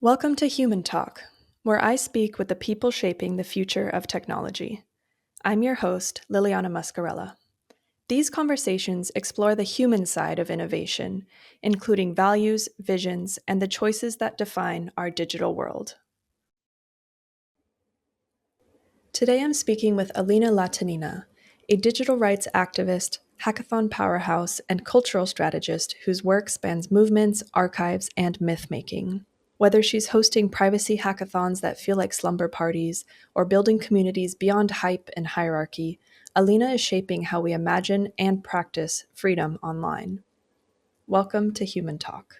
Welcome to Human Talk, where I speak with the people shaping the future of technology. I'm your host, Liliana Muscarella. These conversations explore the human side of innovation, including values, visions, and the choices that define our digital world. Today I'm speaking with Alina Latinina, a digital rights activist, hackathon powerhouse, and cultural strategist whose work spans movements, archives, and myth-making. Whether she's hosting privacy hackathons that feel like slumber parties or building communities beyond hype and hierarchy, Alina is shaping how we imagine and practice freedom online. Welcome to Human Talk.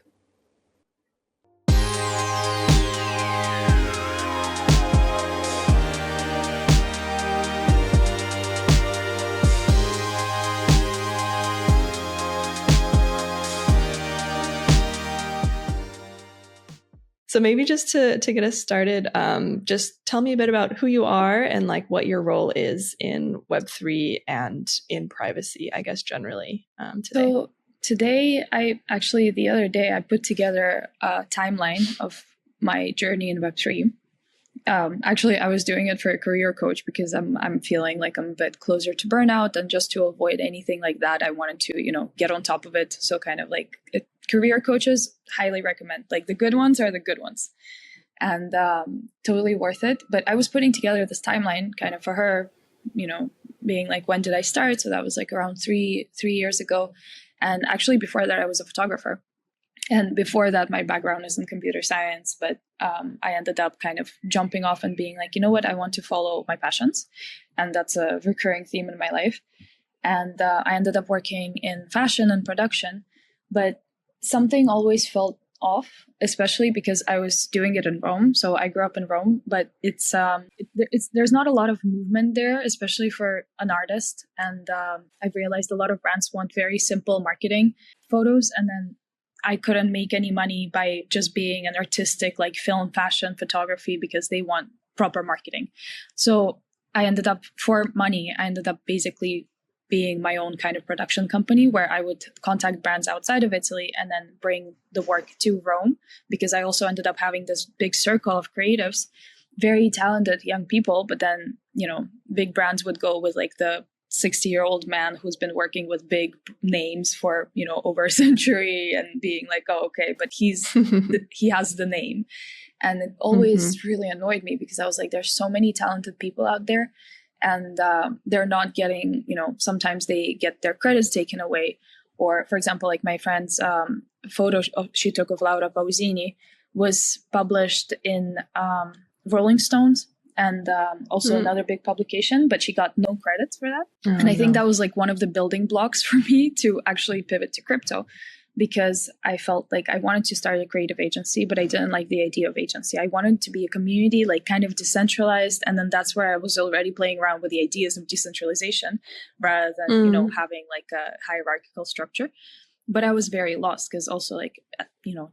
So maybe just to get us started, just tell me a bit about who you are and like what your role is in Web3 and in privacy, I guess, generally today. So today, the other day, I put together a timeline of my journey in Web3. I was doing it for a career coach because I'm feeling like I'm a bit closer to burnout, and just to avoid anything like that, I wanted to, get on top of it. So kind of like career coaches highly recommend, like the good ones are the good ones, and totally worth it. But I was putting together this timeline kind of for her, being like, when did I start? So that was like around three years ago. And actually before that, I was a photographer. And before that, my background is in computer science, but I ended up kind of jumping off and being like, you know what, I want to follow my passions. And that's a recurring theme in my life. And I ended up working in fashion and production, but something always felt off, especially because I was doing it in Rome. So I grew up in Rome, but there's not a lot of movement there, especially for an artist. And I've realized a lot of brands want very simple marketing photos, and then I couldn't make any money by just being an artistic, like film, fashion, photography, because they want proper marketing. So I ended up basically being my own kind of production company, where I would contact brands outside of Italy and then bring the work to Rome, because I also ended up having this big circle of creatives, very talented young people. But then, big brands would go with like the 60-year-old man who's been working with big names for, over a century, and being like, oh, okay, but he has the name. And it always really annoyed me, because I was like, there's so many talented people out there, and they're not getting, sometimes they get their credits taken away. Or, for example, like my friend's photo she took of Laura Pausini was published in Rolling Stones, and also another big publication, but she got no credits for that. And I think that was like one of the building blocks for me to actually pivot to crypto, because I felt like I wanted to start a creative agency, but I didn't like the idea of agency. I wanted to be a community, like kind of decentralized. And then that's where I was already playing around with the ideas of decentralization, rather than, having like a hierarchical structure. But I was very lost, because also like,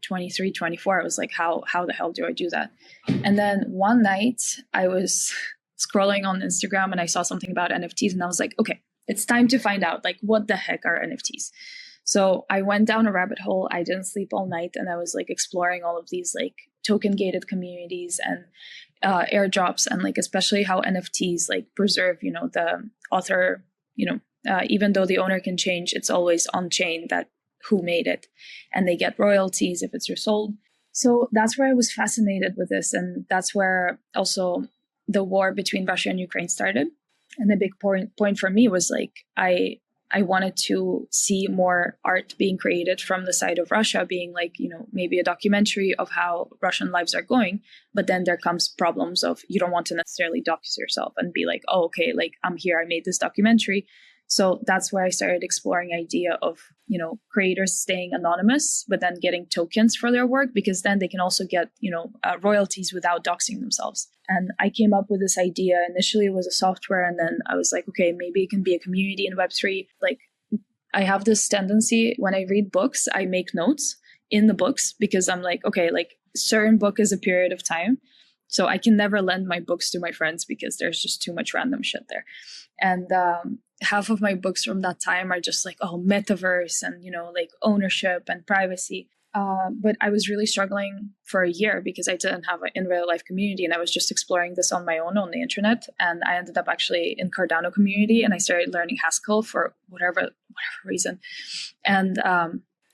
23, 24, I was like, how the hell do I do that? And then one night I was scrolling on Instagram and I saw something about NFTs, and I was like, okay, it's time to find out, like, what the heck are NFTs? So I went down a rabbit hole. I didn't sleep all night, and I was like exploring all of these like token gated communities and airdrops, and like especially how NFTs like preserve, the author, even though the owner can change, it's always on chain that who made it, and they get royalties if it's resold. So that's where I was fascinated with this, and that's where also the war between Russia and Ukraine started. And the big point for me was like I wanted to see more art being created from the side of Russia, being like, maybe a documentary of how Russian lives are going. But then there comes problems of, you don't want to necessarily dox yourself and be like, oh, okay, like I'm here, I made this documentary. So that's where I started exploring idea of, creators staying anonymous, but then getting tokens for their work, because then they can also get, royalties without doxing themselves. And I came up with this idea. Initially, it was a software. And then I was like, okay, maybe it can be a community in Web3. Like, I have this tendency when I read books, I make notes in the books, because I'm like, okay, like certain book is a period of time. So I can never lend my books to my friends, because there's just too much random shit there. And half of my books from that time are just like, oh, metaverse and, like ownership and privacy. But I was really struggling for a year because I didn't have an in real life community, and I was just exploring this on my own on the internet. And I ended up actually in Cardano community, and I started learning Haskell for whatever reason. And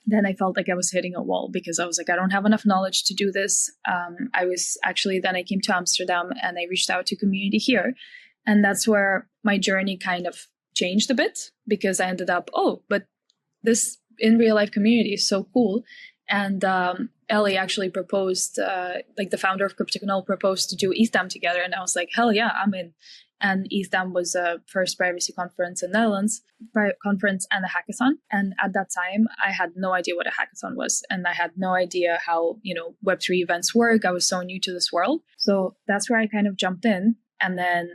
then I felt like I was hitting a wall because I was like, I don't have enough knowledge to do this. Then I came to Amsterdam and I reached out to community here. And that's where my journey kind of changed a bit, because I ended up, but this in real life community is so cool. And Ellie actually proposed, the founder of Cryptocanal proposed to do ETHDAM together. And I was like, hell yeah, I'm in. And ETHDAM was a first privacy conference in the Netherlands, conference and a hackathon. And at that time, I had no idea what a hackathon was. And I had no idea how, Web3 events work. I was so new to this world. So that's where I kind of jumped in and then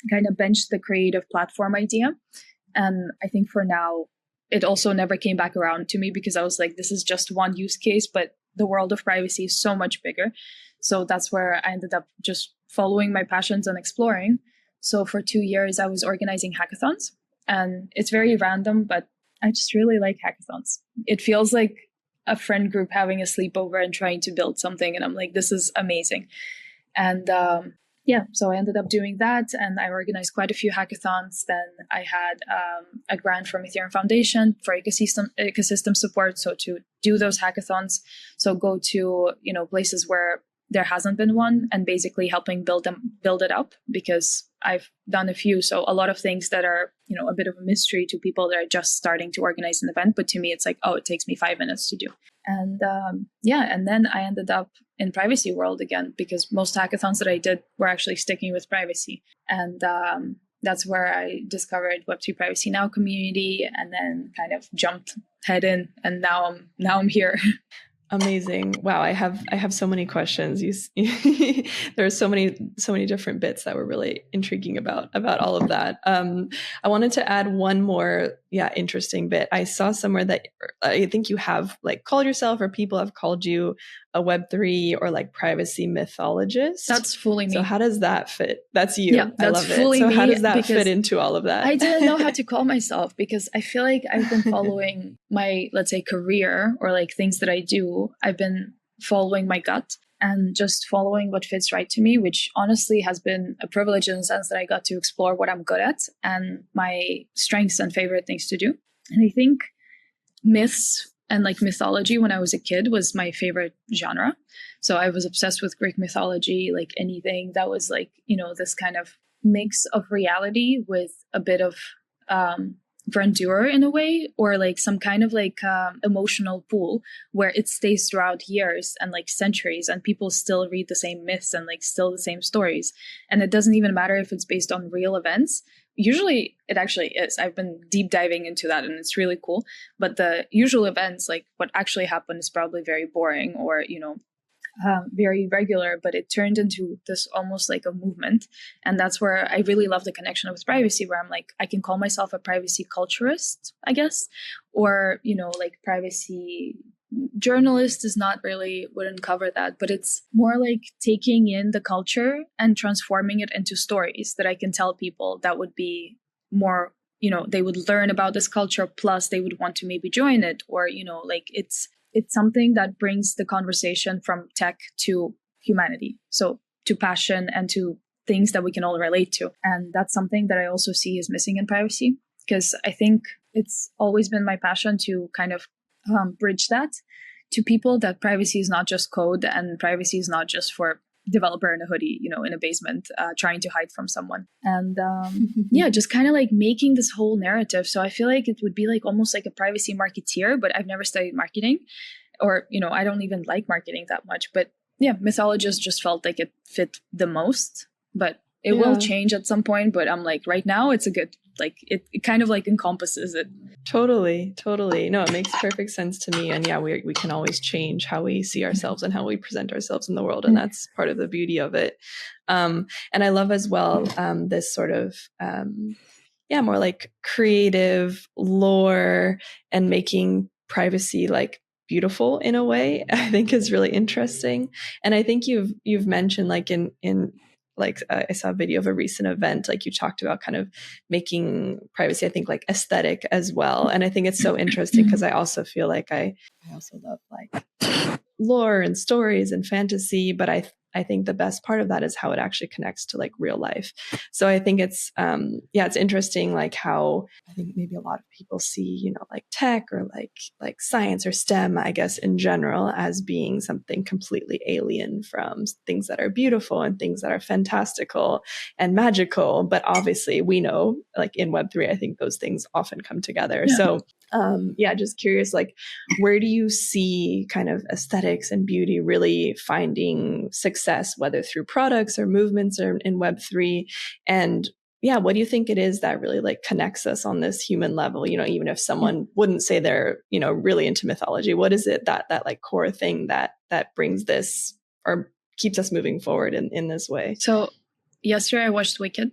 kind of benched the creative platform idea. And I think for now, it also never came back around to me, because I was like, this is just one use case, but the world of privacy is so much bigger. So that's where I ended up just following my passions and exploring. So for 2 years, I was organizing hackathons, and it's very random, but I just really like hackathons. It feels like a friend group having a sleepover and trying to build something. And I'm like, this is amazing. And so I ended up doing that, and I organized quite a few hackathons. Then I had a grant from Ethereum Foundation for ecosystem support. So to do those hackathons, so go to places where there hasn't been one, and basically helping build it up, because I've done a few. So a lot of things that are a bit of a mystery to people that are just starting to organize an event, but to me it's like, it takes me 5 minutes to do. And and then I ended up in privacy world again, because most hackathons that I did were actually sticking with privacy. And that's where I discovered Web3 Privacy Now community, and then kind of jumped head in, and now I'm here. Amazing. Wow. I have so many questions. There are so many different bits that were really intriguing about all of that. I wanted to add one more, interesting bit. I saw somewhere that I think you have called yourself, or people have called you, a Web3 or privacy mythologist. That's fully me. So how does that fit? That's you. Yeah, that's I love fully it. So me, how does that fit into all of that? I didn't know how to call myself, because I feel like I've been following my, let's say, career, or things that I do. I've been following my gut and just following what fits right to me, which honestly has been a privilege in the sense that I got to explore what I'm good at and my strengths and favorite things to do. And I think myths and mythology when I was a kid was my favorite genre. So I was obsessed with Greek mythology, anything that was this kind of mix of reality with a bit of grandeur in a way, or some kind of emotional pool where it stays throughout years and centuries, and people still read the same myths and still the same stories. And it doesn't even matter if it's based on real events. Usually it actually is. I've been deep diving into that, and it's really cool. But the usual events, what actually happened, is probably very boring, or very regular, but it turned into this almost like a movement. And that's where I really love the connection with privacy, where I'm I can call myself a privacy culturist, I guess, or privacy journalist is not really, wouldn't cover that, but it's more taking in the culture and transforming it into stories that I can tell people that would be more, they would learn about this culture, plus they would want to maybe join it, or it's something that brings the conversation from tech to humanity, so to passion and to things that we can all relate to. And that's something that I also see is missing in privacy, because I think it's always been my passion to kind of bridge that to people, that privacy is not just code, and privacy is not just for developer in a hoodie, in a basement, trying to hide from someone. And just kind of making this whole narrative. So I feel like it would be almost like a privacy marketeer, but I've never studied marketing, or, I don't even like marketing that much. But yeah, mythologist just felt like it fit the most, but it will change at some point. But I'm right now it's a good, it kind of encompasses it. Totally. No, it makes perfect sense to me. And we can always change how we see ourselves and how we present ourselves in the world. And that's part of the beauty of it. And I love as well, this sort of, more creative lore and making privacy beautiful in a way, I think is really interesting. And I think you've mentioned in like I saw a video of a recent event, like you talked about kind of making privacy, I think, like aesthetic as well. And I think it's so interesting because I also feel like I also love like lore and stories and fantasy, but I think the best part of that is how it actually connects to like real life. So I think it's it's interesting, like how I think maybe a lot of people see, you know, like tech or like science or STEM, I guess in general, as being something completely alien from things that are beautiful and things that are fantastical and magical. But obviously we know, like in Web3, I think those things often come together. Yeah. So just curious, like, where do you see kind of aesthetics and beauty really finding success, whether through products or movements or in Web3? And what do you think it is that really like connects us on this human level? You know, even if someone wouldn't say they're, you know, really into mythology, what is it that like core thing that brings this or keeps us moving forward in this way? So yesterday I watched Wicked,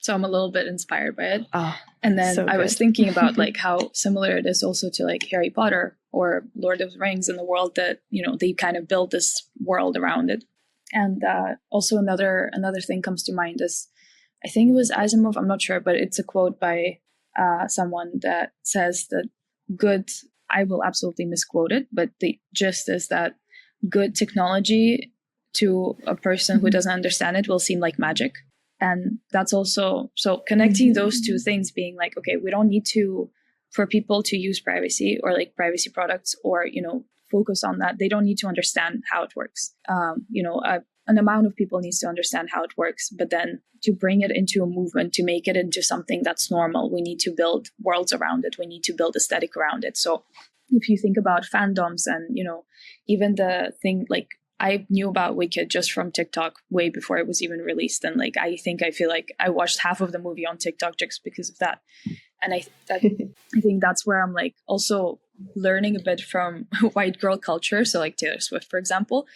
so I'm a little bit inspired by it. Oh, and then so I was thinking about like how similar it is also to like Harry Potter or Lord of the Rings, in the world that, you know, they kind of build this world around it. And also another thing comes to mind is, I think it was Asimov, I'm not sure, but it's a quote by someone that says that good, I will absolutely misquote it, but the gist is that good technology to a person who doesn't understand it will seem like magic. And that's also, so connecting those two things, being like, okay, we don't need to, for people to use privacy or like privacy products or, you know, focus on that. They don't need to understand how it works. An amount of people needs to understand how it works, but then to bring it into a movement, to make it into something that's normal, we need to build worlds around it. We need to build aesthetic around it. So if you think about fandoms and, you know, even the thing like, I knew about Wicked just from TikTok way before it was even released. And like, I feel like I watched half of the movie on TikTok just because of that. And I think that's where I'm like also learning a bit from white girl culture. So like Taylor Swift, for example,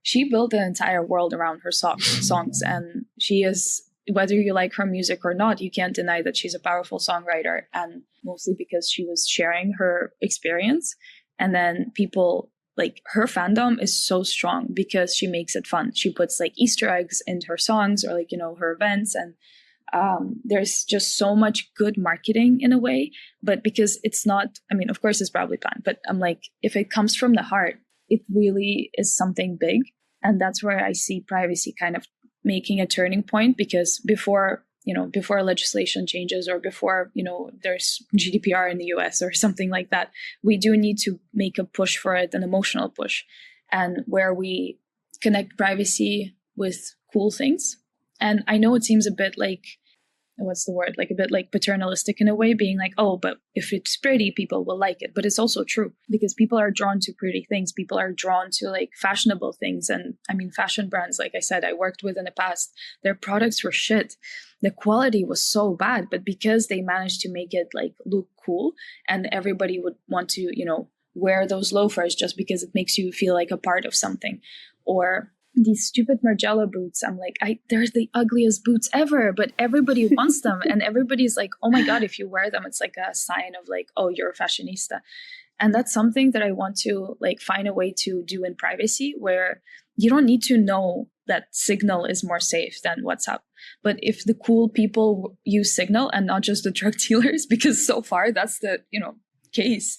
she built an entire world around her songs. And she is, whether you like her music or not, you can't deny that she's a powerful songwriter. And mostly because she was sharing her experience. And then people, like, her fandom is so strong because she makes it fun. She puts like Easter eggs into her songs or like, you know, her events. And there's just so much good marketing in a way. But because it's not, I mean, of course it's probably planned, but I'm like, if it comes from the heart, it really is something big. And that's where I see privacy kind of making a turning point, because before legislation changes or before, you know, there's GDPR in the US or something like that, we do need to make a push for it, an emotional push, and where we connect privacy with cool things. And I know it seems a bit like, what's the word, like a bit like paternalistic in a way, being like, oh, but if it's pretty, people will like it. But it's also true, because people are drawn to pretty things. People are drawn to like fashionable things. And I mean, fashion brands, like I said, I worked with in the past, their products were shit. The quality was so bad, but because they managed to make it like look cool, and everybody would want to, you know, wear those loafers just because it makes you feel like a part of something. Or these stupid Margiela boots. I'm like, they're the ugliest boots ever, but everybody wants them. And everybody's like, oh my God, if you wear them, it's like a sign of like, oh, you're a fashionista. And that's something that I want to like find a way to do in privacy, where you don't need to know that Signal is more safe than WhatsApp. But if the cool people use Signal and not just the drug dealers, because so far that's the, you know, case,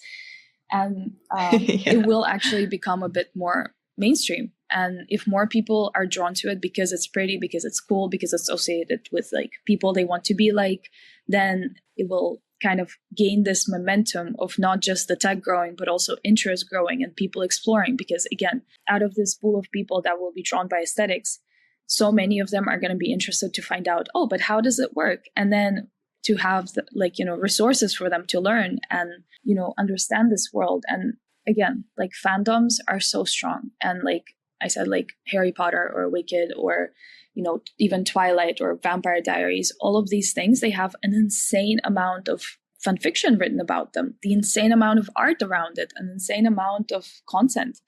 and it will actually become a bit more mainstream. And if more people are drawn to it because it's pretty, because it's cool, because it's associated with like people they want to be like, then it will kind of gain this momentum of not just the tech growing, but also interest growing and people exploring. Because again, out of this pool of people that will be drawn by aesthetics, so many of them are going to be interested to find out, oh, but how does it work? And then to have the, like, you know, resources for them to learn and, you know, understand this world. And again, like fandoms are so strong. And like I said, like Harry Potter or Wicked or, you know, even Twilight or Vampire Diaries, all of these things, they have an insane amount of fan fiction written about them, the insane amount of art around it, an insane amount of content.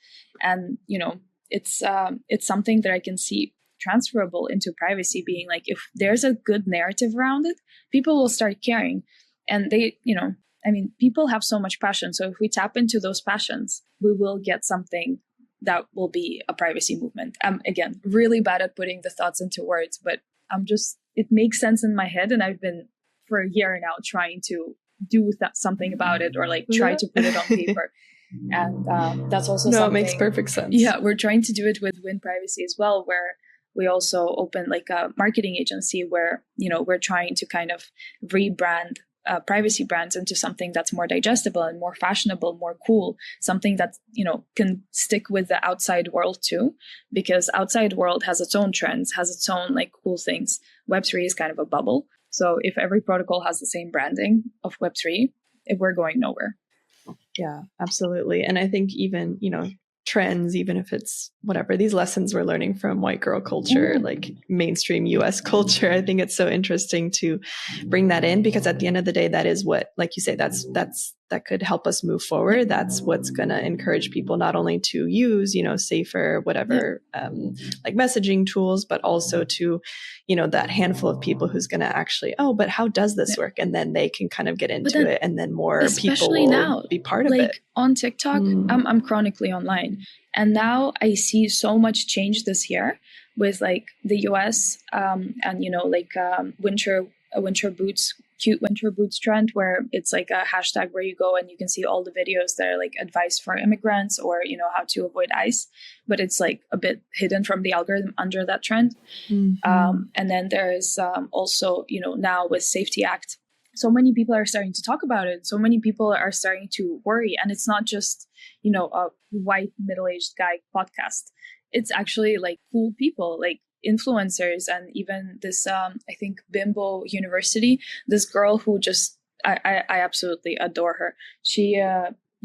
And, you know, it's something that I can see transferable into privacy, being like, if there's a good narrative around it, people will start caring. And they, you know, I mean, people have so much passion. So if we tap into those passions, we will get something that will be a privacy movement. I'm, again, really bad at putting the thoughts into words, but it makes sense in my head. And I've been for a year now trying to do something about it, or like try to put it on paper. And that's also no, something. It makes perfect sense. Yeah, we're trying to do it with Win Privacy as well, where we also open like a marketing agency where, we're trying to kind of rebrand privacy brands into something that's more digestible and more fashionable, more cool, something that, can stick with the outside world too, because outside world has its own trends, has its own like cool things. Web3 is kind of a bubble. So if every protocol has the same branding of Web3, we're going nowhere. Yeah, absolutely. And I think even, trends, even if it's whatever, these lessons we're learning from white girl culture, like mainstream US culture, I think it's so interesting to bring that in, because at the end of the day, that is what, like you say, that could help us move forward. That's what's going to encourage people not only to use, safer, whatever, like messaging tools, but also to, that handful of people who's going to actually, but how does this work? And then they can kind of get into it, and then more people will now, be part of like, it. On TikTok, I'm chronically online. And now I see so much change this year with like the US and, winter boots, cute winter boots trend, where it's like a hashtag where you go and you can see all the videos that are like advice for immigrants, or, how to avoid ICE, but it's like a bit hidden from the algorithm under that trend. And then there's also, now with Safety Act, so many people are starting to talk about it. So many people are starting to worry. And it's not just, a white middle-aged guy podcast. It's actually like cool people, like influencers, and even this, I think Bimbo University, this girl who just, I absolutely adore her. She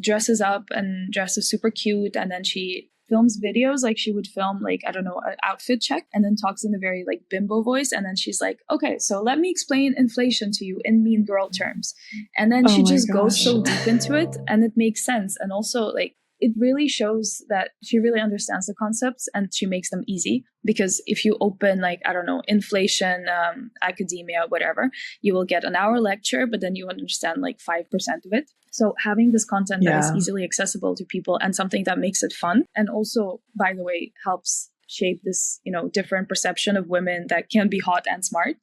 dresses up and dresses super cute. And then she films videos, like she would film like, I don't know, an outfit check, and then talks in a very like bimbo voice. And then she's like, okay, so let me explain inflation to you in mean girl terms. And then she just goes so deep into it, and it makes sense. And also like, it really shows that she really understands the concepts, and she makes them easy. Because if you open like, I don't know, inflation, academia, whatever, you will get an hour lecture, but then you understand like 5% of it. So having this content that is easily accessible to people, and something that makes it fun, and also, by the way, helps shape this, different perception of women that can be hot and smart.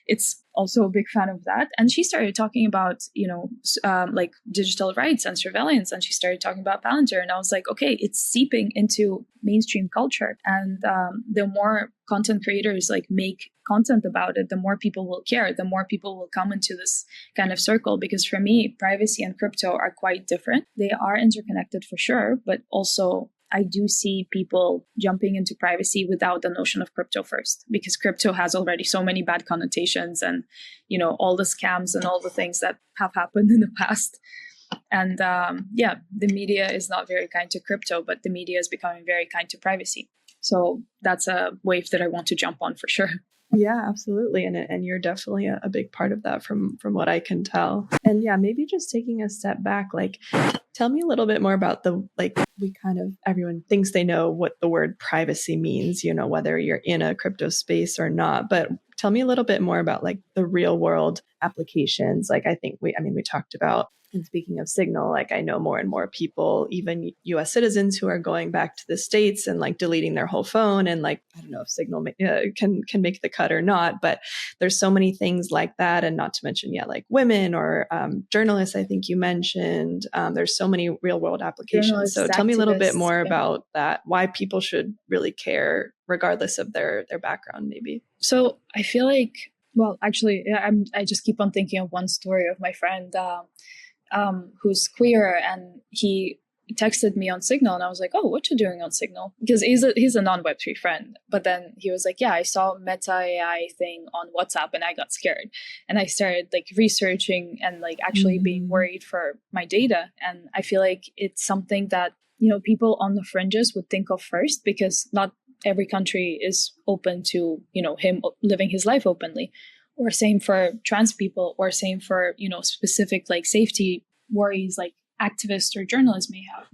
It's also a big fan of that. And she started talking about, like digital rights and surveillance. And she started talking about Palantir. And I was like, okay, it's seeping into mainstream culture. And the more content creators like make content about it, the more people will care, the more people will come into this kind of circle. Because for me, privacy and crypto are quite different. They are interconnected for sure, but also I do see people jumping into privacy without the notion of crypto first, because crypto has already so many bad connotations, and, all the scams and all the things that have happened in the past. And the media is not very kind to crypto, but the media is becoming very kind to privacy. So that's a wave that I want to jump on for sure. Yeah, absolutely. And you're definitely a big part of that from what I can tell. And yeah, maybe just taking a step back, like, tell me a little bit more about everyone thinks they know what the word privacy means, whether you're in a crypto space or not, but tell me a little bit more about like the real world applications. Like, I think we talked about, and speaking of Signal, like I know more and more people, even US citizens, who are going back to the States and like deleting their whole phone. And like, I don't know if Signal can make the cut or not, but there's so many things like that. And not to mention, like women or journalists, I think you mentioned, there's so many real world applications. So tell me a little bit more about that, why people should really care regardless of their background, maybe. So I feel like, well, actually, I just keep on thinking of one story of my friend, who's queer, and he texted me on Signal, and I was like, oh, what you doing on Signal? Because he's a non-Web3 friend. But then he was like, yeah, I saw Meta AI thing on WhatsApp and I got scared. And I started like researching and like actually being worried for my data. And I feel like it's something that, people on the fringes would think of first, because not every country is open to, him living his life openly. Or same for trans people, or same for, specific like safety worries like activists or journalists may have.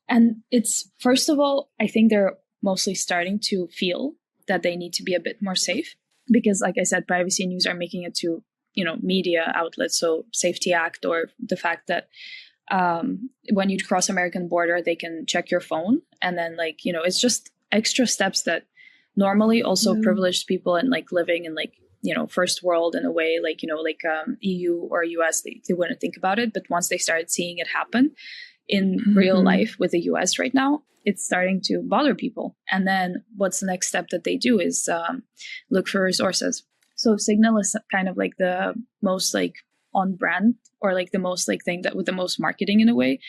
And it's, first of all, I think they're mostly starting to feel that they need to be a bit more safe, because like I said, privacy news are making it to, media outlets. So Safety Act, or the fact that when you cross American border, they can check your phone. And then like, you know, it's just extra steps that normally also privileged people and like living in like, you know, first world in a way, like, you know, like EU or US, they wouldn't think about it. But once they started seeing it happen in real life with the US right now, it's starting to bother people. And then what's the next step that they do is look for resources. So Signal is kind of like the most like on brand, or like the most like thing that with the most marketing in a way,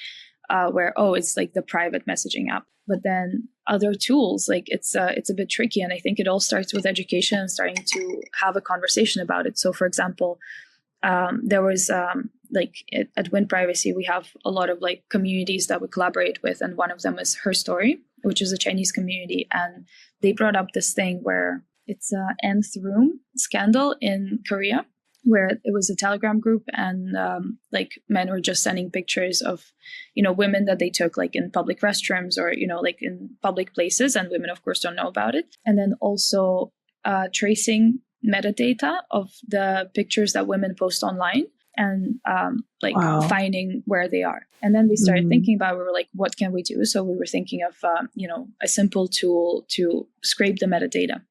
where, oh, it's like the private messaging app. But then other tools, like it's a bit tricky. And I think it all starts with education and starting to have a conversation about it. So for example, there was like at Win Privacy, we have a lot of like communities that we collaborate with. And one of them is Her Story, which is a Chinese community. And they brought up this thing where it's a nth room scandal in Korea, where it was a Telegram group, and like men were just sending pictures of, you know, women that they took like in public restrooms or, you know, like in public places, and women of course don't know about it. And then also tracing metadata of the pictures that women post online, and like finding where they are. And then we started thinking about, we were like, what can we do? So we were thinking of, you know, a simple tool to scrape the metadata.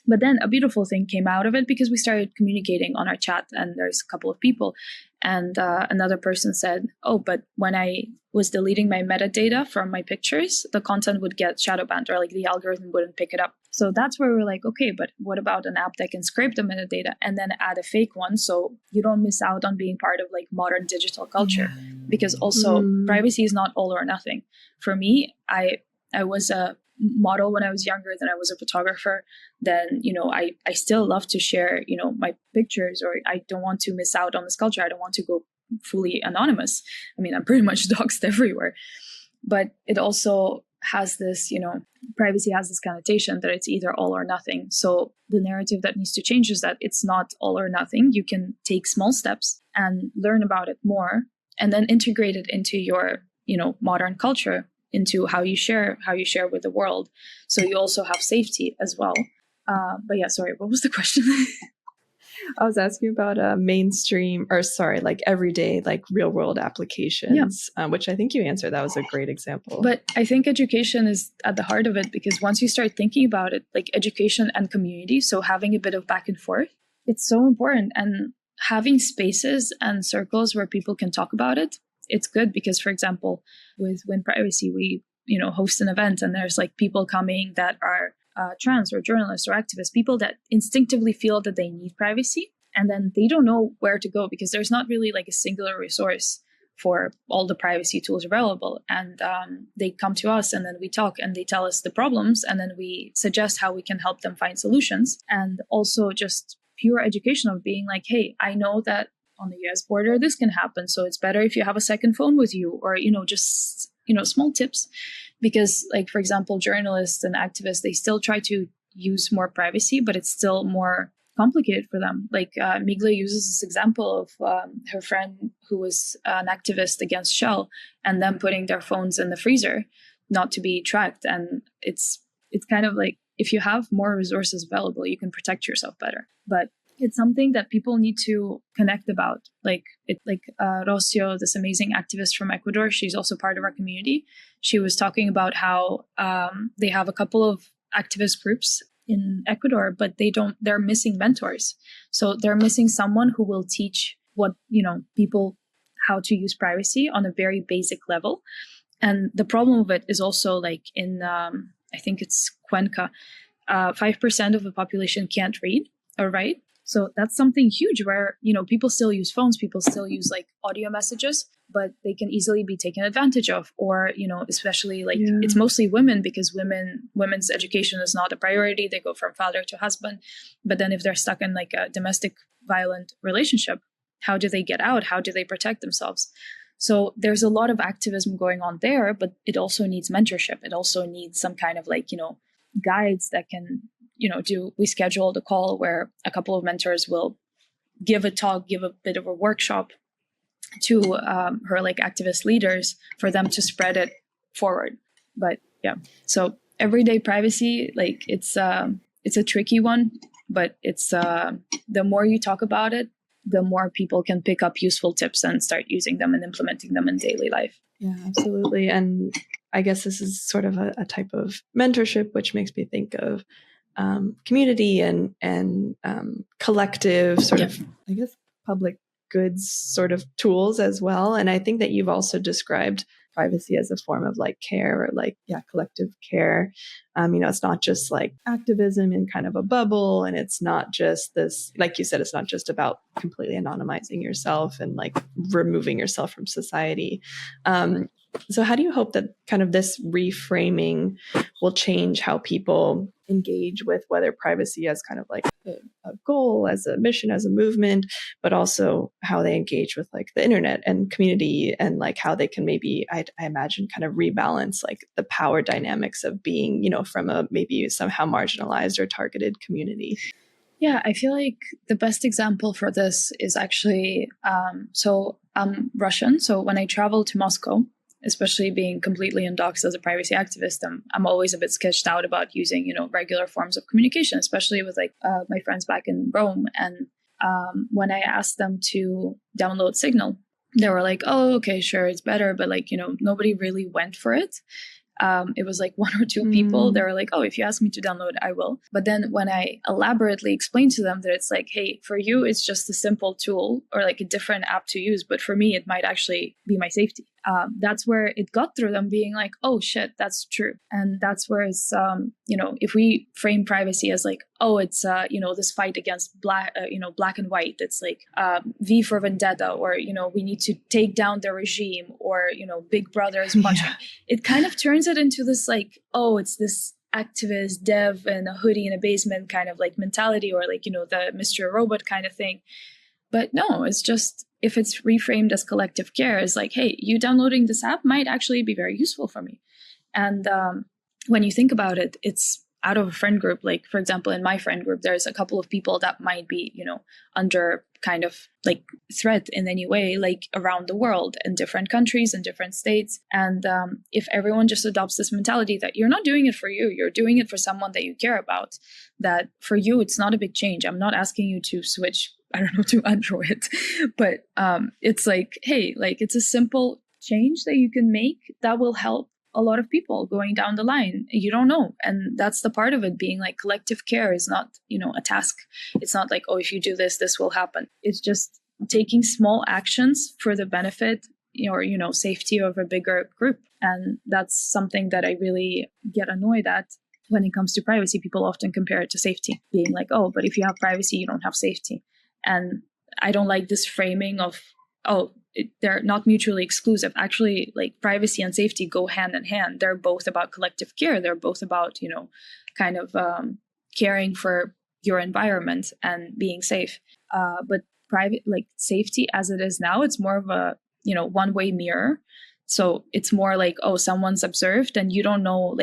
But then a beautiful thing came out of it, because we started communicating on our chat, and there's a couple of people. And another person said, oh, but when I was deleting my metadata from my pictures, the content would get shadow banned, or like the algorithm wouldn't pick it up. So that's where we're like, okay, but what about an app that can scrape the metadata and then add a fake one, so you don't miss out on being part of like modern digital culture? Because also privacy is not all or nothing. For me, I was a model when I was younger, then I was a photographer. Then, you know, I still love to share, you know, my pictures, or I don't want to miss out on this culture. I don't want to go fully anonymous. I mean, I'm pretty much doxxed everywhere. But it also has this, you know, privacy has this connotation that it's either all or nothing. So the narrative that needs to change is that it's not all or nothing. You can take small steps and learn about it more, and then integrate it into your, you know, modern culture, into how you share with the world. So you also have safety as well. But yeah, sorry, what was the question? I was asking about mainstream, or sorry, like everyday, like real world applications, which I think you answered. That was a great example. But I think education is at the heart of it, because once you start thinking about it, like education and community, so having a bit of back and forth, it's so important. And having spaces and circles where people can talk about it, it's good. Because, for example, with Win Privacy, we, you know, host an event, and there's like people coming that are trans or journalists or activists, people that instinctively feel that they need privacy, and then they don't know where to go, because there's not really like a singular resource for all the privacy tools available. And they come to us, and then we talk, and they tell us the problems, and then we suggest how we can help them find solutions. And also just pure education of being like, hey, I know that on the US border this can happen, so it's better if you have a second phone with you, or, you know, just, you know, small tips. Because, like, for example, journalists and activists, they still try to use more privacy, but it's still more complicated for them. Like Migla uses this example of her friend who was an activist against Shell, and them putting their phones in the freezer not to be tracked. And it's kind of like, if you have more resources available, you can protect yourself better. But it's something that people need to connect about. Like Rocio, this amazing activist from Ecuador, she's also part of our community. She was talking about how they have a couple of activist groups in Ecuador, but they're missing mentors. So they're missing someone who will teach people how to use privacy on a very basic level. And the problem of it is also, like, in, I think it's Cuenca, 5% of the population can't read or write. So that's something huge where, people still use phones, people still use like audio messages, but they can easily be taken advantage of. Or, especially it's mostly women, because women's education is not a priority. They go from father to husband. But then if they're stuck in like a domestic violent relationship, how do they get out? How do they protect themselves? So there's a lot of activism going on there, but it also needs mentorship. It also needs some kind of guides that can, we scheduled a call where a couple of mentors will give a talk, give a bit of a workshop to her activist leaders for them to spread it forward. But yeah, so everyday privacy, it's a tricky one, but it's the more you talk about it, the more people can pick up useful tips and start using them and implementing them in daily life. Yeah, absolutely. And I guess this is sort of a type of mentorship, which makes me think of community and collective sort of, I guess, public goods sort of tools as well. And I think that you've also described privacy as a form of like care or like, yeah, collective care. It's not just like activism in kind of a bubble. And it's not just this, like you said, it's not just about completely anonymizing yourself and like removing yourself from society. So how do you hope that kind of this reframing will change how people engage with whether privacy as kind of like a goal, as a mission, as a movement, but also how they engage with like the internet and community and like how they can maybe, I imagine, kind of rebalance like the power dynamics of being, from a maybe somehow marginalized or targeted community? Yeah, I feel like the best example for this is actually, so I'm Russian. So when I travel to Moscow, especially being completely undoxed as a privacy activist, I'm always a bit sketched out about using, regular forms of communication, especially with like my friends back in Rome. And when I asked them to download Signal, they were like, oh, okay, sure, it's better. But like, nobody really went for it. It was like one or two people. They were like, oh, if you ask me to download, I will. But then when I elaborately explained to them that it's like, hey, for you, it's just a simple tool or like a different app to use. But for me, it might actually be my safety. That's where it got through them being like, oh, shit, that's true. And that's where it's, if we frame privacy as like, oh, it's, this fight against black and white. It's like V for Vendetta, or, we need to take down the regime, or, Big Brother is watching. It kind of turns it into this like, oh, it's this activist dev in a hoodie in a basement kind of like mentality, or like, the Mr. Robot kind of thing. But no, it's just, if it's reframed as collective care, is like, hey, you downloading this app might actually be very useful for me. And when you think about it, it's out of a friend group. Like, for example, in my friend group, there's a couple of people that might be, under kind of like threat in any way, like around the world, in different countries and different states. And if everyone just adopts this mentality that you're not doing it for you, you're doing it for someone that you care about, that for you, it's not a big change. I'm not asking you to switch, I don't know, to Android, but it's like, hey, like it's a simple change that you can make that will help a lot of people going down the line. You don't know. And that's the part of it, being like collective care is not, a task. It's not like, oh, if you do this, this will happen. It's just taking small actions for the benefit or, safety of a bigger group. And that's something that I really get annoyed at. When it comes to privacy, people often compare it to safety, being like, oh, but if you have privacy, you don't have safety. And I don't like this framing of, oh, they're not mutually exclusive. Actually, like privacy and safety go hand in hand. They're both about collective care. They're both about, kind of caring for your environment and being safe. But private, like safety as it is now, it's more of a, one-way mirror. So it's more like, oh, someone's observed and you don't know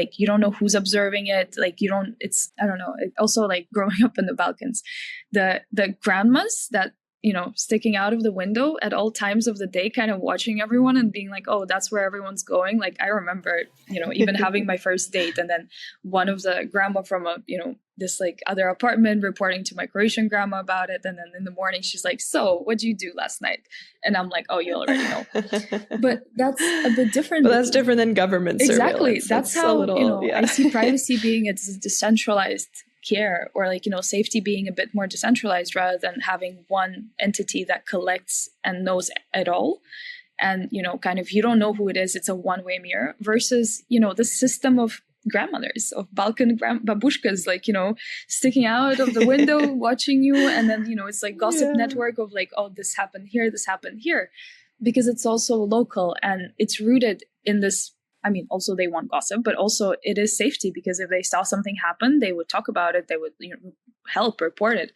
who's observing it. Like I don't know. It also, like growing up in the Balkans, the grandmas that, sticking out of the window at all times of the day, kind of watching everyone and being like, oh, that's where everyone's going. Like I remember, even having my first date, and then one of the grandma from this like other apartment reporting to my Croatian grandma about it. And then in the morning, she's like, so what'd you do last night? And I'm like, oh, you already know. But that's a bit different. But that's different than government surveillance. Exactly. That's how, I see privacy being it's decentralized care, or like, safety being a bit more decentralized rather than having one entity that collects and knows it all. And, kind of, you don't know who it is. It's a one-way mirror versus, the system of grandmothers, of Balkan babushkas, like, sticking out of the window, watching you. And then, it's like gossip network of like, oh, this happened here, because it's also local and it's rooted in this. I mean, also they want gossip, but also it is safety, because if they saw something happen, they would talk about it. They would help report it.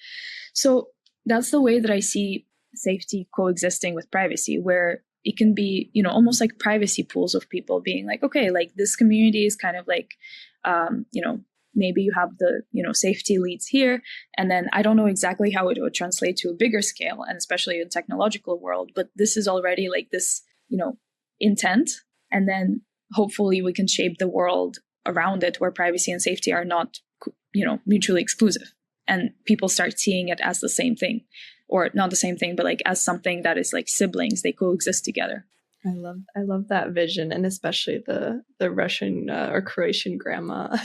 So that's the way that I see safety coexisting with privacy, where it can be, almost like privacy pools of people being like, okay, like this community is kind of like, maybe you have the, safety leads here. And then I don't know exactly how it would translate to a bigger scale, and especially in technological world, but this is already like this, intent. And then hopefully we can shape the world around it where privacy and safety are not, mutually exclusive, and people start seeing it as the same thing. or not the same thing, but like as something that is like siblings, they coexist together. I love that vision, and especially the Russian or Croatian grandma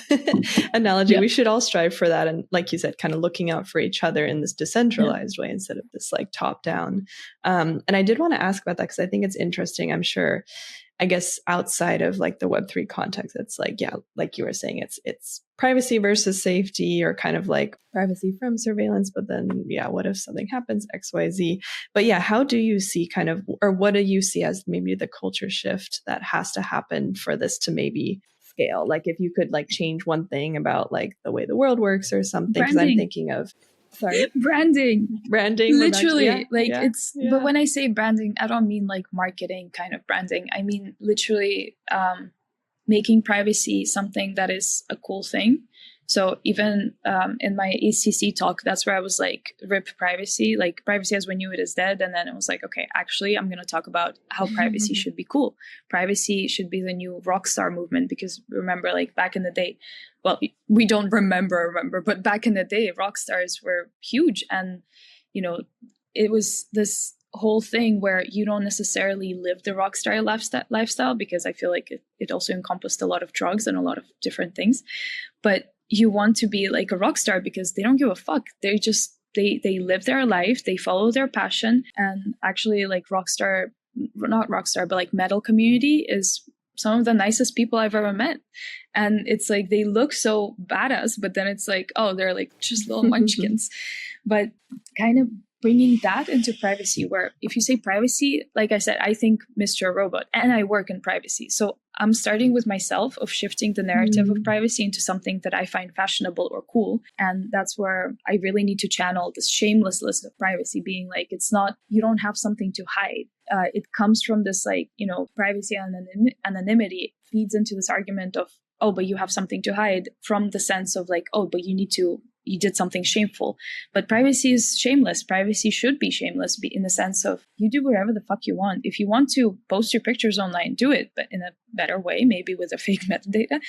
analogy. Yeah. We should all strive for that, and like you said, kind of looking out for each other in this decentralized way instead of this like top down. And I did want to ask about that because I think it's interesting. I'm sure, I guess outside of like the Web3 context, it's like, yeah, like you were saying, it's privacy versus safety, or kind of like privacy from surveillance. But then, yeah, what if something happens, XYZ? But yeah, how do you see kind of, or what do you see as maybe the culture shift that has to happen for this to maybe scale? Like if you could like change one thing about like the way the world works or something, because I'm thinking of, sorry, branding literally, but when I say branding, I don't mean like marketing kind of branding. I mean literally making privacy something that is a cool thing. So even in my ACC talk, that's where I was like, rip privacy, like privacy as we knew it is dead. And then it was like, okay, actually, I'm going to talk about how privacy should be cool. Privacy should be the new rockstar movement, because remember, like back in the day, well, we don't remember, but back in the day, rock stars were huge. And, you know, it was this whole thing where you don't necessarily live the rock star lifestyle, because I feel like it also encompassed a lot of drugs and a lot of different things. But you want to be like a rock star because they don't give a fuck. They just, they live their life, they follow their passion. And actually like not rock star, but like metal community is some of the nicest people I've ever met. And it's like, they look so badass, but then it's like, oh, they're like just little munchkins. But kind of bringing that into privacy, where if you say privacy, like I said, I think Mr. Robot, and I work in privacy. So I'm starting with myself of shifting the narrative of privacy into something that I find fashionable or cool. And that's where I really need to channel this shamelessness of privacy, being like, it's not, you don't have something to hide. It comes from this like, you know, privacy and anonymity feeds into this argument of, oh, but you have something to hide, from the sense of like, oh, but you did something shameful. But privacy is shameless. Privacy should be shameless in the sense of you do whatever the fuck you want. If you want to post your pictures online, do it, but in a better way, maybe with a fake metadata.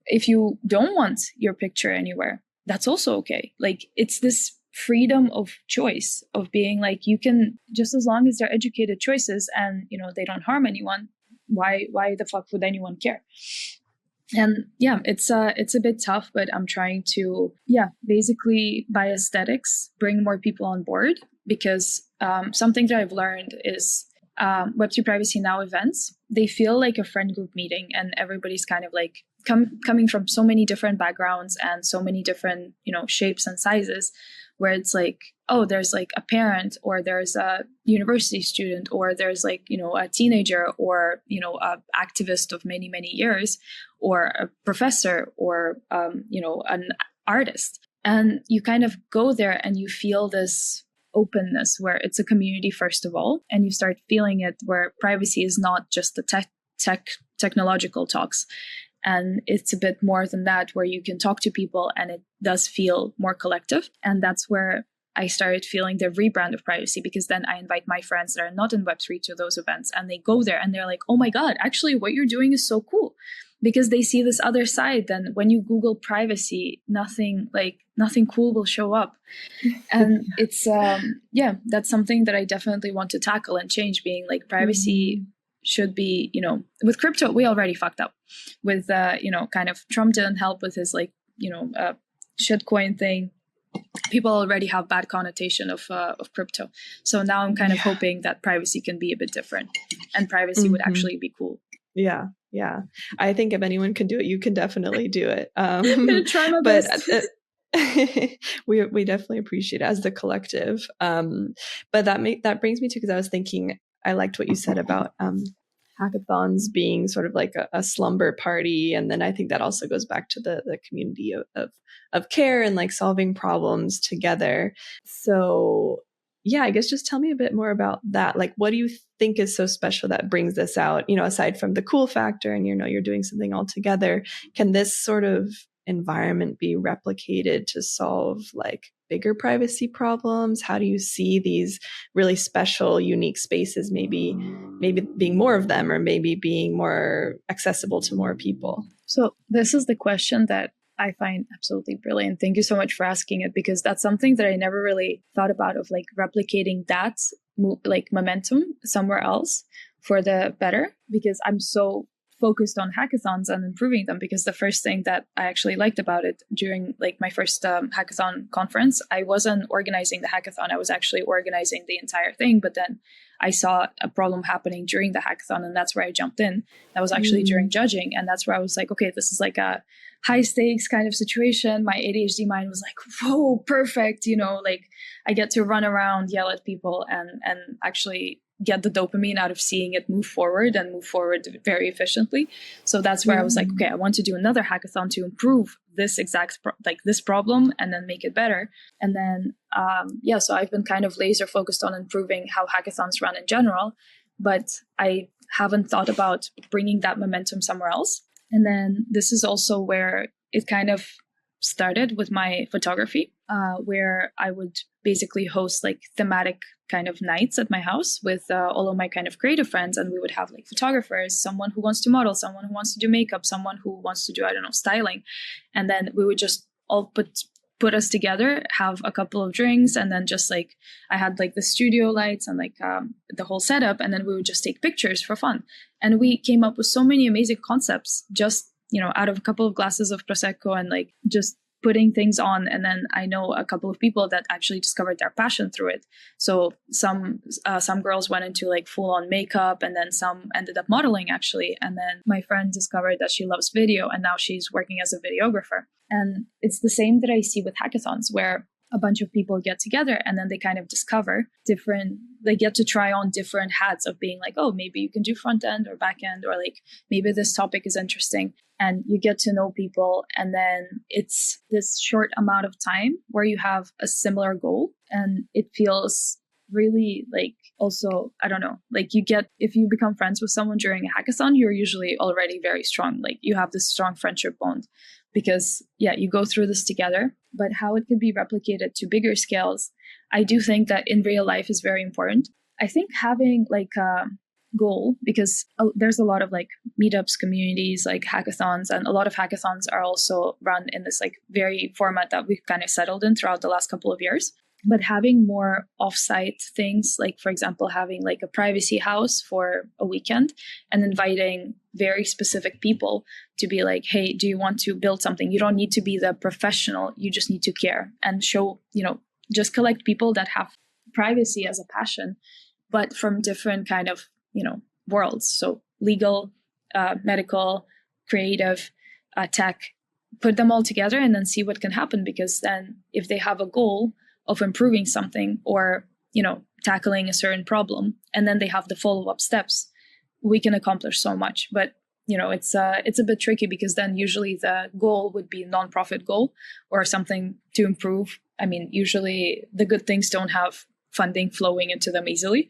If you don't want your picture anywhere, that's also okay. Like it's this freedom of choice of being like, you can, just as long as they're educated choices and, you know, they don't harm anyone, why the fuck would anyone care? And yeah, it's a bit tough, but I'm trying to, basically by aesthetics, bring more people on board, because something that I've learned is Web2 Privacy Now events, they feel like a friend group meeting, and everybody's kind of like coming from so many different backgrounds and so many different, you know, shapes and sizes, where it's like, oh, there's like a parent, or there's a university student, or there's like, you know, a teenager, or, you know, a activist of many, many years, or a professor, or, you know, an artist. And you kind of go there and you feel this openness where it's a community, first of all, and you start feeling it where privacy is not just the technological talks. And it's a bit more than that, where you can talk to people and it does feel more collective. And that's where I started feeling the rebrand of privacy, because then I invite my friends that are not in Web3 to those events, and they go there and they're like, oh my God, actually what you're doing is so cool, because they see this other side. Then when you Google privacy, nothing cool will show up. And it's, that's something that I definitely want to tackle and change, being like privacy should be, you know, with crypto, we already fucked up with, you know, kind of Trump didn't help with his like, you know, shitcoin thing. People already have bad connotation of crypto. So now I'm kind of hoping that privacy can be a bit different, and privacy would actually be cool. Yeah. Yeah. I think if anyone can do it, you can definitely do it. I'm gonna try my best. We definitely appreciate it as the collective. But that brings me to, because I was thinking, I liked what you said about hackathons being sort of like a slumber party, and then I think that also goes back to the community of care and like solving problems together. So yeah, I guess just tell me a bit more about that. Like, what do you think is so special that brings this out? You know, aside from the cool factor, and you know, you're doing something all together. Can this sort of environment be replicated to solve like bigger privacy problems? How do you see these really special, unique spaces maybe being more of them, or maybe being more accessible to more people? So this is the question that I find absolutely brilliant. Thank you so much for asking it, because that's something that I never really thought about, of like replicating that like momentum somewhere else for the better, because I'm so focused on hackathons and improving them. Because the first thing that I actually liked about it during like my first hackathon conference, I wasn't organizing the hackathon, I was actually organizing the entire thing. But then I saw a problem happening during the hackathon, and that's where I jumped in. That was actually during judging, and that's where I was like, okay, this is like a high stakes kind of situation. My ADHD mind was like, whoa, perfect. Like I get to run around, yell at people, and actually get the dopamine out of seeing it move forward and move forward very efficiently. So that's where I was like, okay, I want to do another hackathon to improve this exact like this problem and then make it better. And then so I've been kind of laser focused on improving how hackathons run in general, but I haven't thought about bringing that momentum somewhere else. And then this is also where it kind of started with my photography, where I would basically host like thematic kind of nights at my house with all of my kind of creative friends. And we would have like photographers, someone who wants to model, someone who wants to do makeup, someone who wants to do, I don't know, styling. And then we would just all put us together, have a couple of drinks, and then just like I had like the studio lights and like the whole setup, and then we would just take pictures for fun. And we came up with so many amazing concepts just out of a couple of glasses of prosecco and like just putting things on. And then I know a couple of people that actually discovered their passion through it. So some girls went into like full on makeup, and then some ended up modeling actually. And then my friend discovered that she loves video, and now she's working as a videographer. And it's the same that I see with hackathons, where a bunch of people get together and then they kind of discover they get to try on different hats of being like, oh, maybe you can do front end or back end, or like maybe this topic is interesting. And you get to know people. And then it's this short amount of time where you have a similar goal. And it feels really like, also, I don't know, like if you become friends with someone during a hackathon, you're usually already very strong. Like you have this strong friendship bond, because you go through this together. But how it could be replicated to bigger scales, I do think that in real life is very important. I think having like a goal, because there's a lot of like meetups, communities, like hackathons, and a lot of hackathons are also run in this like very format that we've kind of settled in throughout the last couple of years. But having more offsite things, like for example, having like a privacy house for a weekend and inviting very specific people to be like, hey, do you want to build something? You don't need to be the professional. You just need to care and show, just collect people that have privacy as a passion, but from different kind of, worlds. So legal, medical, creative, tech, put them all together and then see what can happen. Because then if they have a goal of improving something or, tackling a certain problem, and then they have the follow-up steps, we can accomplish so much. But, it's a bit tricky, because then usually the goal would be a nonprofit goal or something to improve. I mean, usually the good things don't have funding flowing into them easily.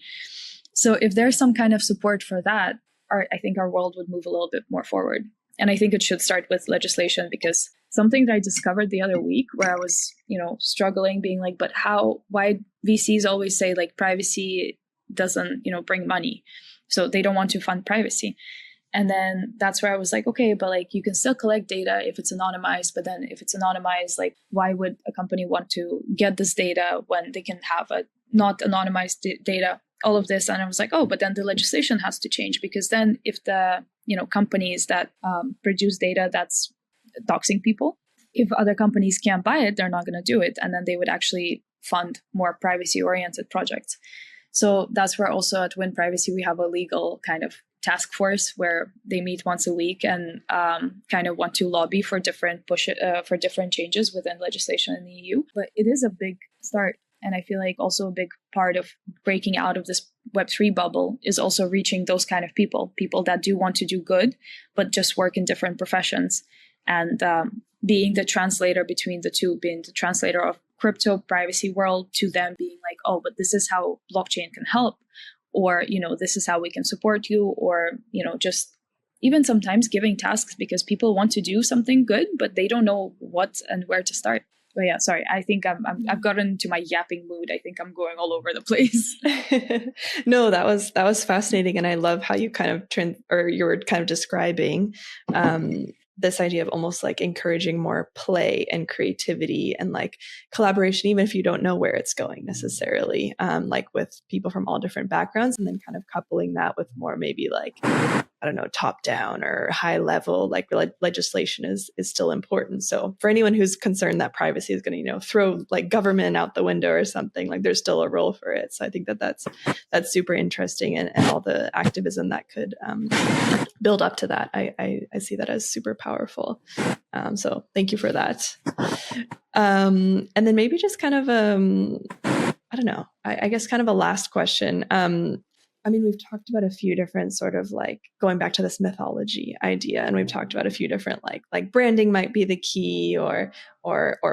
So if there's some kind of support for that, I think our world would move a little bit more forward. And I think it should start with legislation, because something that I discovered the other week, where I was, struggling, being like, but why VCs always say like privacy doesn't, bring money. So they don't want to fund privacy. And then that's where I was like, okay, but like you can still collect data if it's anonymized. But then if it's anonymized, like why would a company want to get this data when they can have a not anonymized data? All of this. And I was like, oh, but then the legislation has to change, because then if the, companies that produce data that's doxing people, if other companies can't buy it, they're not going to do it. And then they would actually fund more privacy oriented projects. So that's where also at Win Privacy, we have a legal kind of task force where they meet once a week and kind of want to lobby for different changes within legislation in the EU. But it is a big start. And I feel like also a big part of breaking out of this Web3 bubble is also reaching those kind of people that do want to do good, but just work in different professions, and being the translator between the two, being the translator of crypto privacy world to them being like, oh, but this is how blockchain can help, or, this is how we can support you, or, just even sometimes giving tasks because people want to do something good, but they don't know what and where to start. But yeah, sorry. I think I've gotten into my yapping mood. I think I'm going all over the place. No, that was fascinating, and I love how you kind of you were kind of describing this idea of almost like encouraging more play and creativity and like collaboration, even if you don't know where it's going necessarily, like with people from all different backgrounds, and then kind of coupling that with more maybe like, I don't know, top down or high level, like legislation is still important. So for anyone who's concerned that privacy is going to, throw like government out the window or something, like there's still a role for it. So I think that's super interesting, and all the activism that could build up to that. I see that as super powerful. So thank you for that. And then maybe just kind of, I don't know, I guess kind of a last question. I mean, we've talked about a few different sort of like going back to this mythology idea, and we've talked about a few different like branding might be the key, or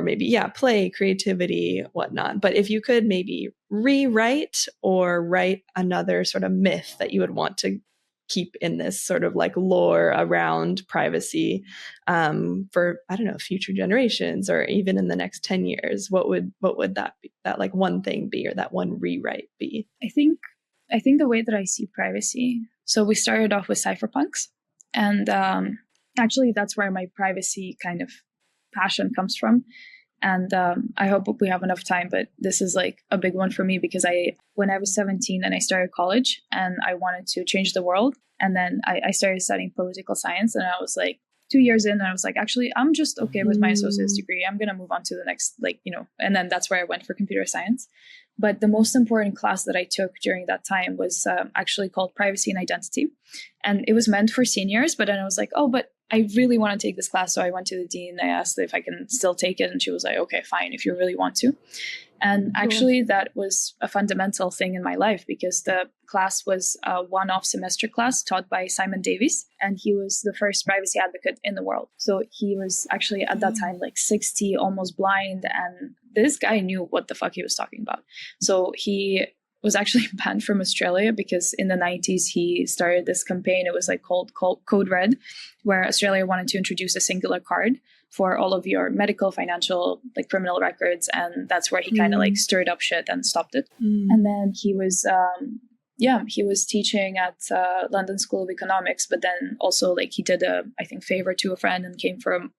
maybe, play, creativity, whatnot. But if you could maybe rewrite or write another sort of myth that you would want to keep in this sort of like lore around privacy, for, I don't know, future generations, or even in the next 10 years, what would that be, that like one thing be, or that one rewrite be? I think the way that I see privacy, so we started off with cypherpunks, and actually that's where my privacy kind of passion comes from. And I hope we have enough time, but this is like a big one for me, because when I was 17 and I started college and I wanted to change the world, and then I started studying political science, and I was like 2 years in, and I was like, actually, I'm just okay with my associate's degree. I'm going to move on to the next, and then that's where I went for computer science. But the most important class that I took during that time was actually called Privacy and Identity. And it was meant for seniors, but then I was like, oh, but I really want to take this class. So I went to the dean. I asked if I can still take it. And she was like, okay, fine, if you really want to. And actually, that was a fundamental thing in my life, because the class was a one-off semester class taught by Simon Davies. And he was the first privacy advocate in the world. So he was actually at that time like 60, almost blind. And this guy knew what the fuck he was talking about. So he was actually banned from Australia, because in the 90s he started this campaign. It was like called Code Red, where Australia wanted to introduce a singular card for all of your medical, financial, like criminal records. And that's where he kind of like stirred up shit and stopped it. And then he was he was teaching at London School of Economics, but then also like he did I think favor to a friend and came for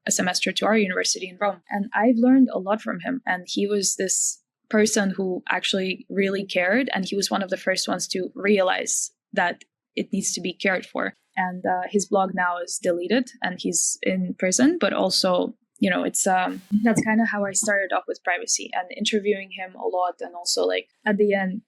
a semester to our university in Rome. And I've learned a lot from him. And he was this person who actually really cared, and he was one of the first ones to realize that it needs to be cared for. And his blog now is deleted and he's in prison, but also, it's that's kind of how I started off with privacy, and interviewing him a lot. And also like at the end,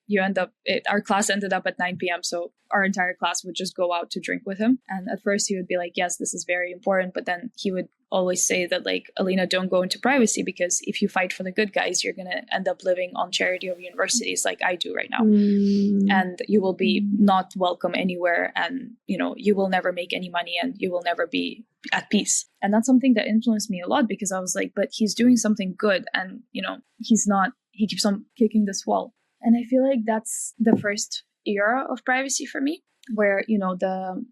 our class ended up at 9 p.m. So our entire class would just go out to drink with him. And at first he would be like, yes, this is very important. But then he would always say that like, Alina, don't go into privacy, because if you fight for the good guys, you're going to end up living on charity of universities like I do right now. And you will be not welcome anywhere. And, you will never make any money, and you will never be at peace. And that's something that influenced me a lot, because I was like, but he's doing something good. And, he keeps on kicking this wall. And I feel like that's the first era of privacy for me, where the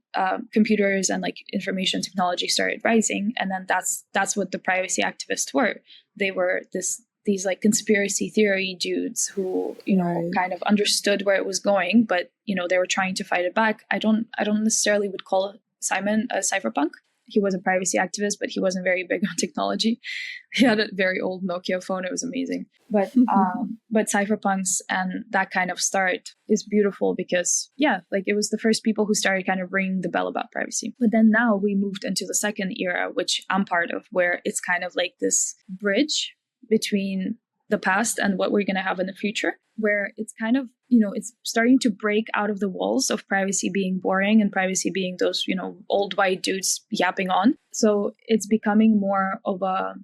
computers and like information technology started rising. And then that's what the privacy activists were. They were these like conspiracy theory dudes who kind of understood where it was going, but they were trying to fight it back. I don't necessarily would call Simon a cypherpunk. He was a privacy activist, but he wasn't very big on technology. He had a very old Nokia phone. It was amazing. But cypherpunks and that kind of start is beautiful, because it was the first people who started kind of ringing the bell about privacy. But then now we moved into the second era, which I'm part of, where it's kind of like this bridge between the past and what we're going to have in the future, where it's kind of, it's starting to break out of the walls of privacy being boring and privacy being those, old white dudes yapping on. So it's becoming more of a,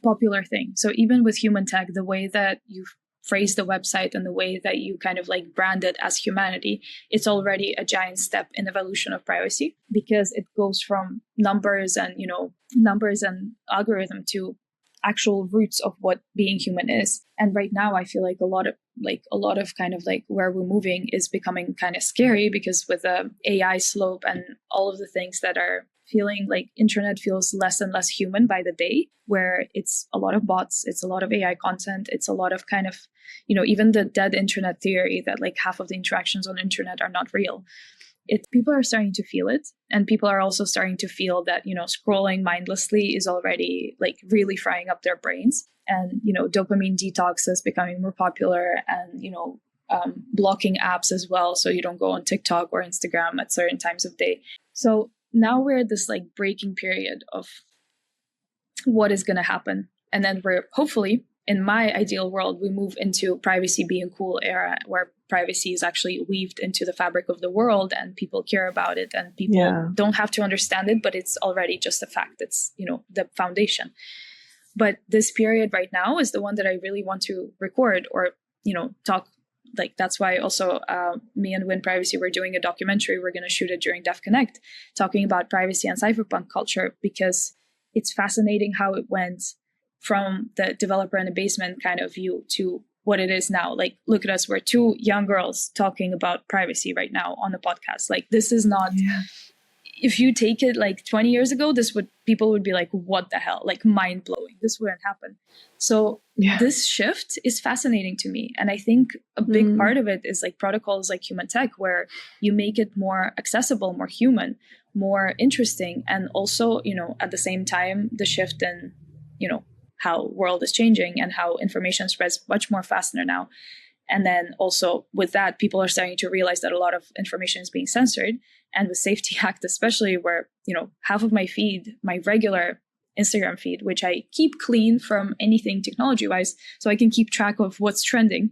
popular thing. So even with human tech, the way that you phrase the website and the way that you kind of like brand it as humanity, it's already a giant step in evolution of privacy, because it goes from numbers and algorithm to actual roots of what being human is. And right now I feel like a lot of kind of like where we're moving is becoming kind of scary, because with the AI slope and all of the things that are feeling like internet feels less and less human by the day, where it's a lot of bots, it's a lot of AI content, it's a lot of kind of, even the dead internet theory that like half of the interactions on internet are not real. people are starting to feel it, and people are also starting to feel that, scrolling mindlessly is already like really frying up their brains, and dopamine detox is becoming more popular, and blocking apps as well, so you don't go on TikTok or Instagram at certain times of day. So now we're at this like breaking period of what is going to happen, and then we're hopefully, in my ideal world, we move into privacy being cool era, where privacy is actually weaved into the fabric of the world, and people care about it, and people don't have to understand it, but it's already just a fact. It's, the foundation. But this period right now is the one that I really want to record, or, talk. Like, that's why also me and Win Privacy, we're doing a documentary. We're going to shoot it during Def Connect, talking about privacy and cypherpunk culture, because it's fascinating how it went from the developer in the basement kind of view to what it is now. Like, look at us. We're two young girls talking about privacy right now on the podcast. Like, this is not, if you take it like 20 years ago, people would be like, what the hell? Like, mind blowing. This wouldn't happen. So this shift is fascinating to me. And I think a big part of it is like protocols like human.talk, where you make it more accessible, more human, more interesting. And also, at the same time, the shift in, how world is changing and how information spreads much more faster now. And then also with that, people are starting to realize that a lot of information is being censored. And with Safety Act, especially, where, half of my feed, my regular Instagram feed, which I keep clean from anything technology wise, so I can keep track of what's trending,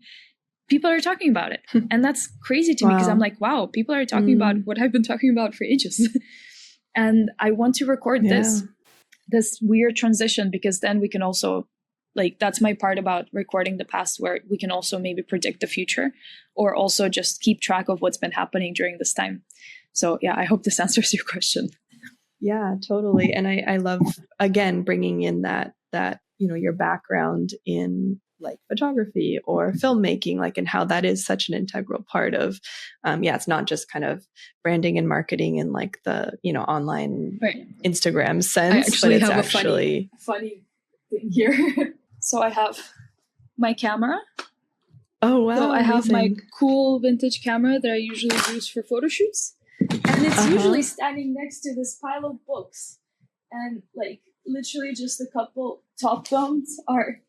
people are talking about it. And that's crazy to me, because I'm like, wow, people are talking about what I've been talking about for ages. And I want to record this weird transition, because then we can also, like, that's my part about recording the past, where we can also maybe predict the future, or also just keep track of what's been happening during this time. So yeah, I hope this answers your question. Yeah, totally. And I love, again, bringing in that, your background in like photography or filmmaking, like, and how that is such an integral part of, it's not just kind of branding and marketing in like the, online Instagram sense, but it's actually a funny thing here. So I have my camera. Oh, wow. So I have my cool vintage camera that I usually use for photo shoots. And it's usually standing next to this pile of books. And like literally just a couple top thumbs are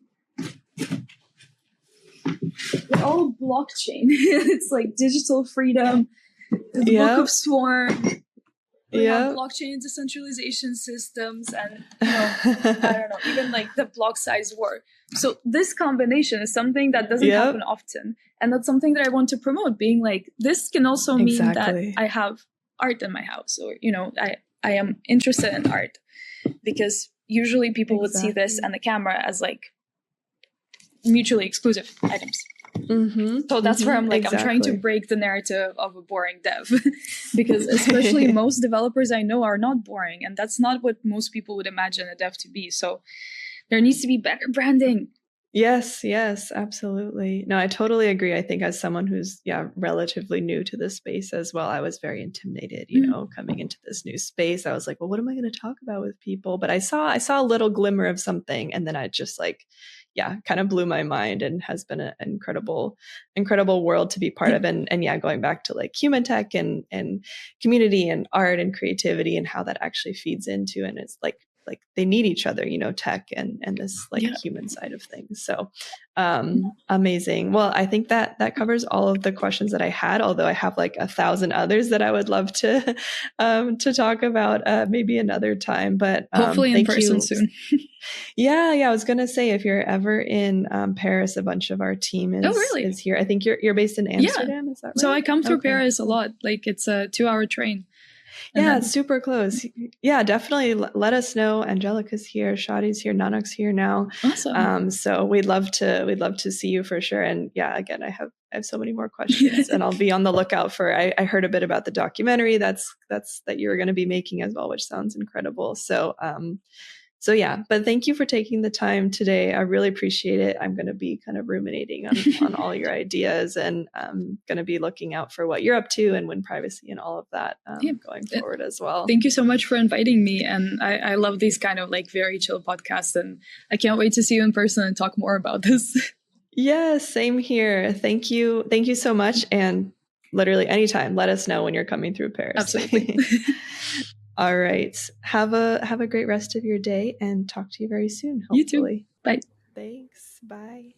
they're all blockchain. It's like digital freedom, the Book of Swarm. We have blockchain decentralization systems, and I don't know, even like the block size war. So this combination is something that doesn't happen often, and that's something that I want to promote. Being like, this can also mean that I have art in my house, or I am interested in art, because usually people would see this and the camera as like mutually exclusive items. So that's where I'm like, I'm trying to break the narrative of a boring dev, because especially most developers I know are not boring, and that's not what most people would imagine a dev to be. So there needs to be better branding. Yes, absolutely. No, I totally agree. I think as someone who's relatively new to this space as well, I was very intimidated, coming into this new space. I was like, well, what am I going to talk about with people? But I saw a little glimmer of something, and then I just like, kind of blew my mind, and has been an incredible world to be part of. And going back to like human.talk and community and art and creativity, and how that actually feeds into, and it's like they need each other, tech and this like human side of things. So amazing. Well, I think that covers all of the questions that I had, although I have like 1,000 others that I would love to talk about maybe another time, but hopefully in person soon. I was going to say, if you're ever in Paris, a bunch of our team is here. I think you're based in Amsterdam. Is that right? So I come through Paris a lot. Like, it's a 2-hour train. It's super close. Yeah, definitely let us know. Angelica's here, Shadi's here, Nanak's here now. Awesome. So we'd love to see you for sure. And again, I have so many more questions, and I'll be on the lookout for. I heard a bit about the documentary that you were going to be making as well, which sounds incredible. So but thank you for taking the time today. I really appreciate it. I'm going to be kind of ruminating on all your ideas, and I'm going to be looking out for what you're up to and Win Privacy and all of that going forward as well. Thank you so much for inviting me. And I love these kind of like very chill podcasts, and I can't wait to see you in person and talk more about this. Yes, same here. Thank you so much. And literally anytime. Let us know when you're coming through Paris. Absolutely. All right. Have a great rest of your day and talk to you very soon, You too. hopefully. Bye. Thanks. Bye.